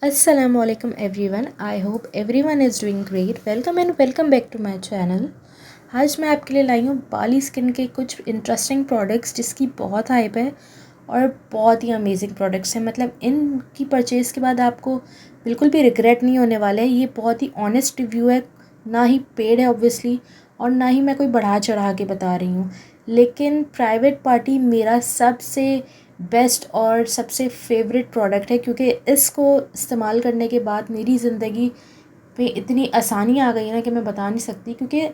Assalamualaikum everyone. I hope everyone is doing great. Welcome back to my channel. आज मैं आपके लिए लाई हूँ बाली स्किन के कुछ इंटरेस्टिंग प्रोडक्ट्स जिसकी बहुत हाइप है और बहुत ही अमेजिंग प्रोडक्ट्स हैं। मतलब इनकी परचेज़ के बाद आपको बिल्कुल भी रिग्रेट नहीं होने वाला है। ये बहुत ही ऑनेस्ट रिव्यू है, ना ही पेड है ऑब्वियसली, और ना ही मैं कोई बढ़ा चढ़ा के बता रही हूँ। लेकिन प्राइवेट पार्टी मेरा सबसे बेस्ट और सबसे फेवरेट प्रोडक्ट है, क्योंकि इसको इस्तेमाल करने के बाद मेरी ज़िंदगी में इतनी आसानी आ गई है ना कि मैं बता नहीं सकती। क्योंकि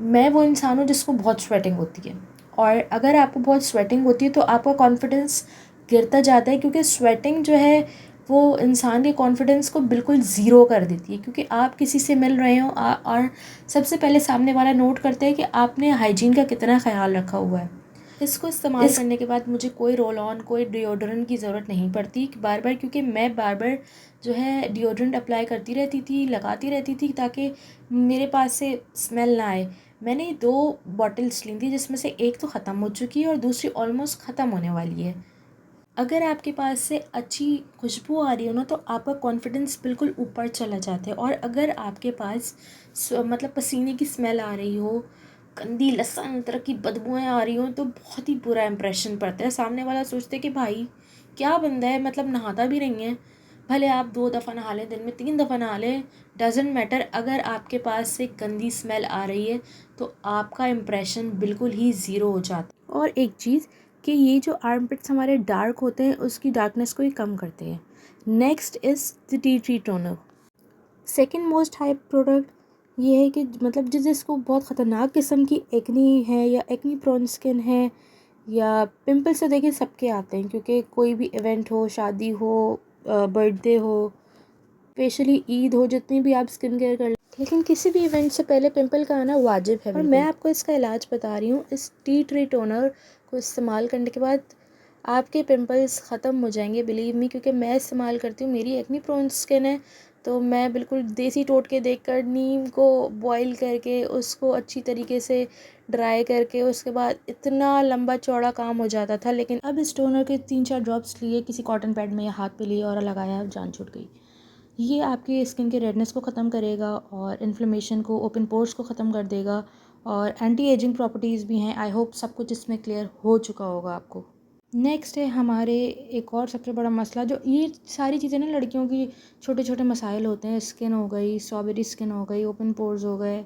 मैं वो इंसान हूँ जिसको बहुत स्वेटिंग होती है, और अगर आपको बहुत स्वेटिंग होती है तो आपका कॉन्फिडेंस गिरता जाता है, क्योंकि स्वेटिंग जो है वो इंसान के कॉन्फिडेंस को बिल्कुल ज़ीरो कर देती है। क्योंकि आप किसी से मिल रहे हो और सबसे पहले सामने वाला नोट करते हैं कि आपने हाइजीन का कितना ख्याल रखा हुआ है। इसको इस्तेमाल करने के बाद मुझे कोई रोल ऑन, कोई डिओड्रेंट की ज़रूरत नहीं पड़ती बार बार, क्योंकि मैं बार बार जो है डिओड्रेंट अप्लाई करती रहती थी, लगाती रहती थी, ताकि मेरे पास से स्मेल ना आए। मैंने 2 बॉटल्स ली थी, जिसमें से एक तो ख़त्म हो चुकी है और दूसरी ऑलमोस्ट ख़त्म होने वाली है। अगर आपके पास से अच्छी खुशबू आ रही हो ना, तो आपका कॉन्फिडेंस बिल्कुल ऊपर चला जाता है। और अगर आपके पास मतलब पसीने की स्मेल आ रही हो, गंदी लसन तरह की बदबूएं आ रही हो, तो बहुत ही बुरा इंप्रेशन पड़ता है। सामने वाला सोचते कि भाई क्या बंदा है, मतलब नहाता भी नहीं है। भले आप 2 दफ़ा नहा लें, दिन में 3 दफ़ा नहा लें, डजेंट मैटर। अगर आपके पास से गंदी स्मेल आ रही है तो आपका इम्प्रेशन बिल्कुल ही ज़ीरो हो जाता है। और एक चीज़ कि ये जो आर्मपिट्स हमारे डार्क होते हैं, उसकी डार्कनेस को ही कम करते हैं। Next is the tea tree toner. Second most hype product ये है कि मतलब जिसको बहुत ख़तरनाक किस्म की एक्नी है या एक्नी प्रोन स्किन है या पिंपल्स, तो देखिए सबके आते हैं, क्योंकि कोई भी इवेंट हो, शादी हो, बर्थडे हो, स्पेशली ईद हो, जितनी भी आप स्किन केयर कर, लेकिन किसी भी इवेंट से पहले पिंपल का आना वाजिब है। और मैं आपको इसका इलाज बता रही हूँ। इस टी ट्री टोनर को इस्तेमाल करने के बाद आपके पिंपल्स ख़त्म हो जाएंगे, बिलीव मी। क्योंकि मैं इस्तेमाल करती हूँ, मेरी एक्नी प्रोन स्किन है, तो मैं बिल्कुल देसी टोटके देखकर नीम को बॉईल करके उसको अच्छी तरीके से ड्राई करके उसके बाद इतना लंबा चौड़ा काम हो जाता था। लेकिन अब इस टोनर के 3-4 ड्रॉप्स लिए, किसी कॉटन पैड में या हाथ पे लिए और लगाया, जान छूट गई। ये आपकी स्किन के रेडनेस को ख़त्म करेगा और इन्फ्लेमेशन को, ओपन पोर्स को ख़त्म कर देगा, और एंटी एजिंग प्रॉपर्टीज़ भी हैं। आई होप सब कुछ इसमें क्लियर हो चुका होगा आपको। नेक्स्ट है हमारे एक और सबसे बड़ा मसला, जो ये सारी चीज़ें ना लड़कियों की छोटे छोटे मसाइल होते हैं। स्किन हो गई, स्ट्रॉबेरी स्किन हो गई, ओपन पोर्स हो गए,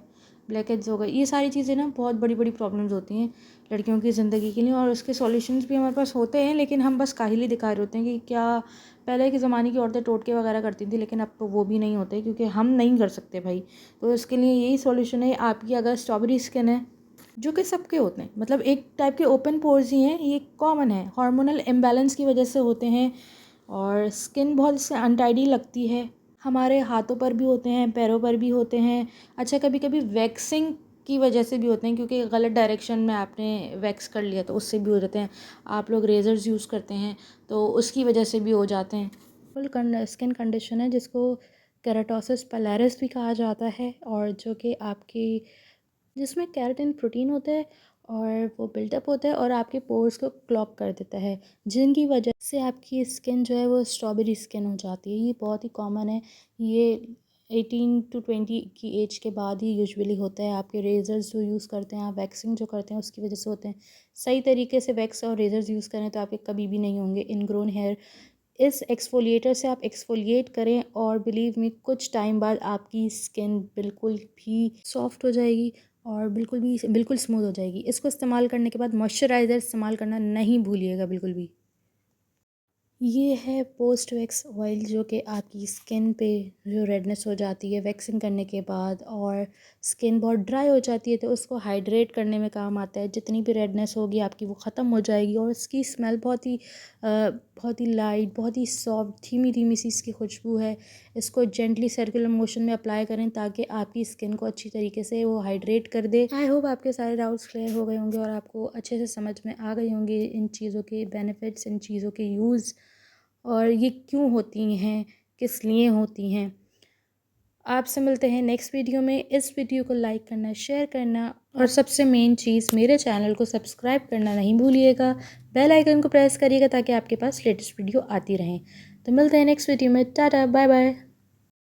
ब्लैक हेड्स हो गए, ये सारी चीज़ें ना बहुत बड़ी बड़ी प्रॉब्लम्स होती हैं लड़कियों की ज़िंदगी के लिए। और उसके सॉल्यूशंस भी हमारे पास होते हैं, लेकिन हम बस काहिली दिखा रहे होते हैं कि क्या पहले के ज़माने की औरतें टोटके वगैरह करती थी, लेकिन अब तो वो भी नहीं होते, क्योंकि हम नहीं कर सकते भाई। तो इसके लिए यही सॉल्यूशन है। आपकी अगर स्ट्रॉबेरी स्किन है, जो कि सबके होते हैं, मतलब एक टाइप के ओपन पोर्स ही हैं, ये कॉमन है, हार्मोनल इम्बैलेंस की वजह से होते हैं, और स्किन बहुत इससे अनटाइडी लगती है। हमारे हाथों पर भी होते हैं, पैरों पर भी होते हैं। अच्छा, कभी कभी वैक्सिंग की वजह से भी होते हैं, क्योंकि गलत डायरेक्शन में आपने वैक्स कर लिया तो उससे भी हो जाते हैं। आप लोग रेजर्स यूज़ करते हैं तो उसकी वजह से भी हो जाते हैं। फुल स्किन कंडीशन है जिसको केराटोसिस पिलारिस भी कहा जाता है, और जो कि आपकी, जिसमें केराटिन प्रोटीन होता है और वो बिल्टअप होता है और आपके पोर्स को क्लॉग कर देता है, जिनकी वजह से आपकी स्किन जो है वो स्ट्रॉबेरी स्किन हो जाती है। ये बहुत ही कॉमन है। ये 18 to 20 की एज के बाद ही यूजुअली होता है। आपके रेजर्स जो यूज़ करते हैं, आप वैक्सिंग जो करते हैं, उसकी वजह से होते हैं। सही तरीके से वैक्स और रेजर्स यूज़ करें तो आपके कभी भी नहीं होंगे इनग्रोन हेयर। इस एक्सफोलिएटर से आप एक्सफोलिएट करें और बिलीव मी, कुछ टाइम बाद आपकी स्किन बिल्कुल भी सॉफ्ट हो जाएगी और बिल्कुल स्मूथ हो जाएगी। इसको इस्तेमाल करने के बाद मॉइस्चराइज़र इस्तेमाल करना नहीं भूलिएगा बिल्कुल भी। ये है पोस्ट वैक्स ऑयल, जो कि आपकी स्किन पे जो रेडनेस हो जाती है वैक्सिंग करने के बाद, और स्किन बहुत ड्राई हो जाती है, तो उसको हाइड्रेट करने में काम आता है। जितनी भी रेडनेस होगी आपकी वो ख़त्म हो जाएगी, और इसकी स्मेल बहुत ही लाइट, बहुत ही सॉफ्ट, धीमी धीमी सी इसकी खुशबू है। इसको जेंटली सर्कुलर मोशन में अप्लाई करें ताकि आपकी स्किन को अच्छी तरीके से वो हाइड्रेट कर दे। आई होप आपके सारे डाउट्स क्लियर हो गए होंगे और आपको अच्छे से समझ में आ गई होंगी इन चीज़ों के बेनिफिट्स, इन चीज़ों के यूज़, और ये क्यों होती हैं, किस लिए होती हैं। आपसे मिलते हैं नेक्स्ट वीडियो में। इस वीडियो को लाइक करना, शेयर करना, और सबसे मेन चीज़, मेरे चैनल को सब्सक्राइब करना नहीं भूलिएगा। बेल आइकन को प्रेस करिएगा ताकि आपके पास लेटेस्ट वीडियो आती रहें। तो मिलते हैं नेक्स्ट वीडियो में। Tata bye bye.